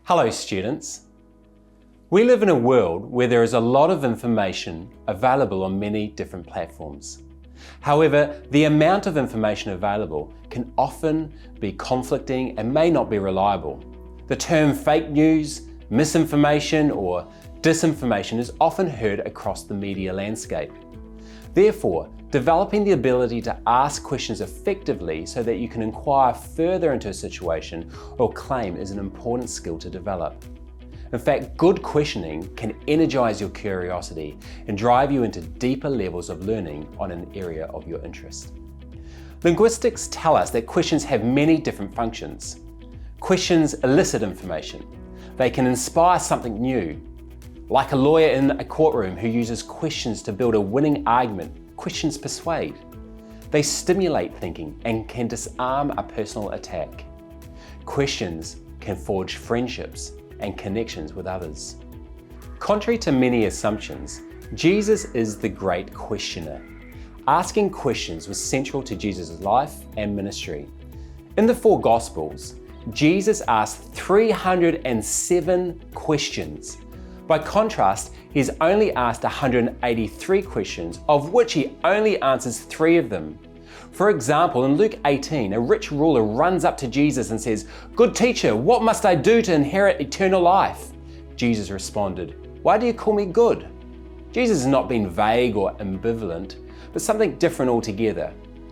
Hello students. We live in a world where there is a lot of information available on many different platforms. However, the amount of information available can often be conflicting and may not be reliable. The term fake news, misinformation or disinformation is often heard across the media landscape. Therefore, developing the ability to ask questions effectively so that you can inquire further into a situation or claim is an important skill to develop. In fact, good questioning can energize your curiosity and drive you into deeper levels of learning on an area of your interest. Linguistics tell us that questions have many different functions. Questions elicit information. They can inspire something new. Like a lawyer in a courtroom who uses questions to build a winning argument, questions persuade. They stimulate thinking and can disarm a personal attack. Questions can forge friendships and connections with others. Contrary to many assumptions, Jesus is the great questioner. Asking questions was central to Jesus' life and ministry. In the four Gospels, Jesus asked 307 questions. By contrast, he's only asked 183 questions, of which he only answers 3 of them. For example, in Luke 18, a rich ruler runs up to Jesus and says, "Good teacher, what must I do to inherit eternal life?" Jesus responded, "Why do you call me good?" Jesus has not been vague or ambivalent, but something different altogether.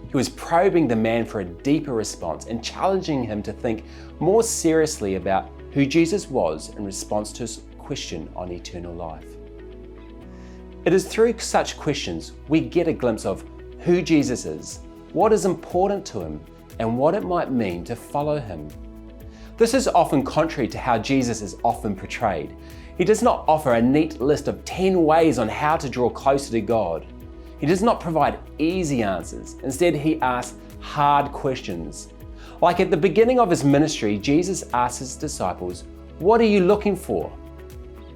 He was probing the man for a deeper response and challenging him to think more seriously about who Jesus was in response to his question on eternal life. It is through such questions we get a glimpse of who Jesus is, what is important to him, and what it might mean to follow him. This is often contrary to how Jesus is often portrayed. He does not offer a neat list of 10 ways on how to draw closer to God. He does not provide easy answers. Instead, he asks hard questions. Like at the beginning of his ministry, Jesus asks his disciples, "What are you looking for?"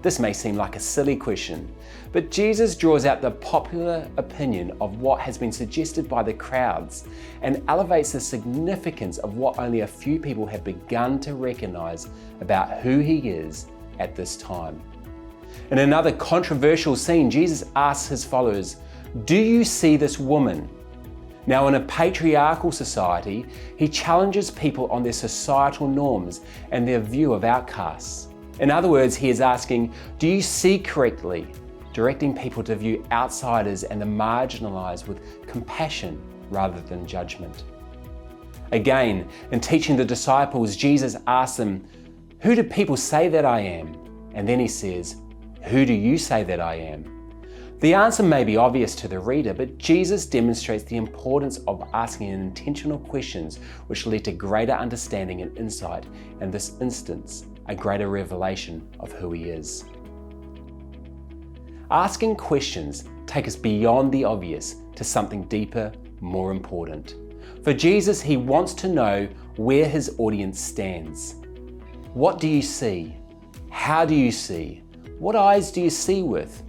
This may seem like a silly question, but Jesus draws out the popular opinion of what has been suggested by the crowds and elevates the significance of what only a few people have begun to recognize about who he is at this time. In another controversial scene, Jesus asks his followers, "Do you see this woman?" Now, in a patriarchal society, he challenges people on their societal norms and their view of outcasts. In other words, he is asking, do you see correctly? Directing people to view outsiders and the marginalized with compassion rather than judgment. Again, in teaching the disciples, Jesus asks them, "Who do people say that I am?" And then he says, "Who do you say that I am?" The answer may be obvious to the reader, but Jesus demonstrates the importance of asking intentional questions which lead to greater understanding and insight, in this instance, a greater revelation of who he is. Asking questions take us beyond the obvious to something deeper, more important. For Jesus, he wants to know where his audience stands. What do you see? How do you see? What eyes do you see with?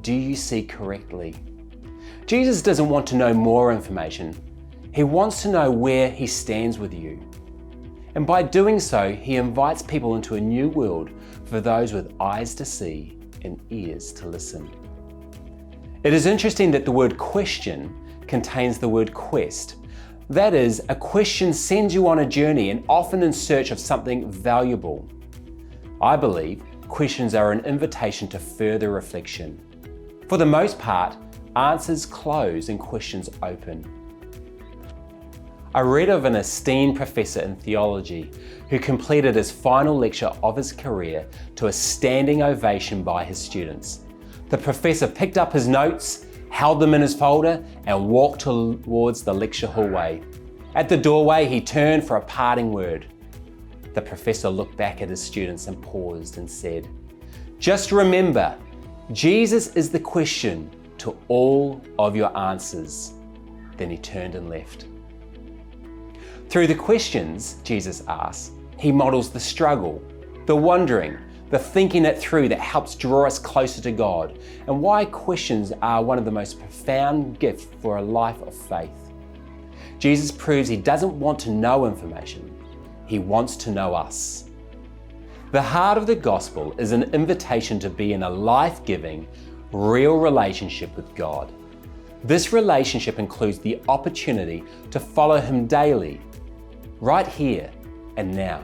Do you see correctly? Jesus doesn't want to know more information. He wants to know where he stands with you. And by doing so, he invites people into a new world for those with eyes to see and ears to listen. It is interesting that the word question contains the word quest. That is, a question sends you on a journey and often in search of something valuable. I believe questions are an invitation to further reflection. For the most part, answers close and questions open. I read of an esteemed professor in theology who completed his final lecture of his career to a standing ovation by his students. The professor picked up his notes, held them in his folder, and walked towards the lecture hallway. At the doorway, he turned for a parting word. The professor looked back at his students and paused and said, "Just remember, Jesus is the question to all of your answers." Then he turned and left. Through the questions Jesus asks, he models the struggle, the wondering, the thinking it through that helps draw us closer to God, and why questions are one of the most profound gifts for a life of faith. Jesus proves he doesn't want to know information, he wants to know us. The heart of the gospel is an invitation to be in a life-giving, real relationship with God. This relationship includes the opportunity to follow Him daily, right here and now.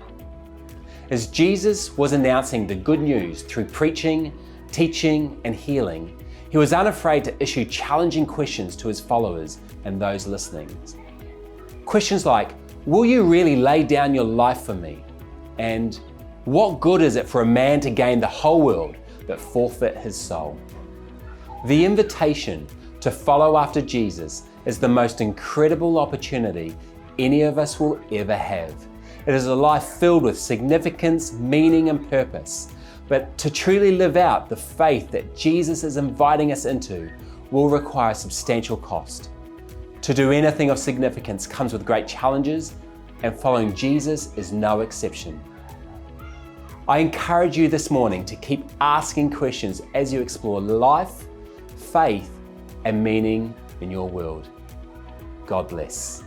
As Jesus was announcing the good news through preaching, teaching, and healing, He was unafraid to issue challenging questions to His followers and those listening. Questions like, will you really lay down your life for me? And what good is it for a man to gain the whole world but forfeit his soul? The invitation to follow after Jesus is the most incredible opportunity any of us will ever have. It is a life filled with significance, meaning, and purpose. But to truly live out the faith that Jesus is inviting us into will require substantial cost. To do anything of significance comes with great challenges, and following Jesus is no exception. I encourage you this morning to keep asking questions as you explore life, faith, and meaning in your world. God bless.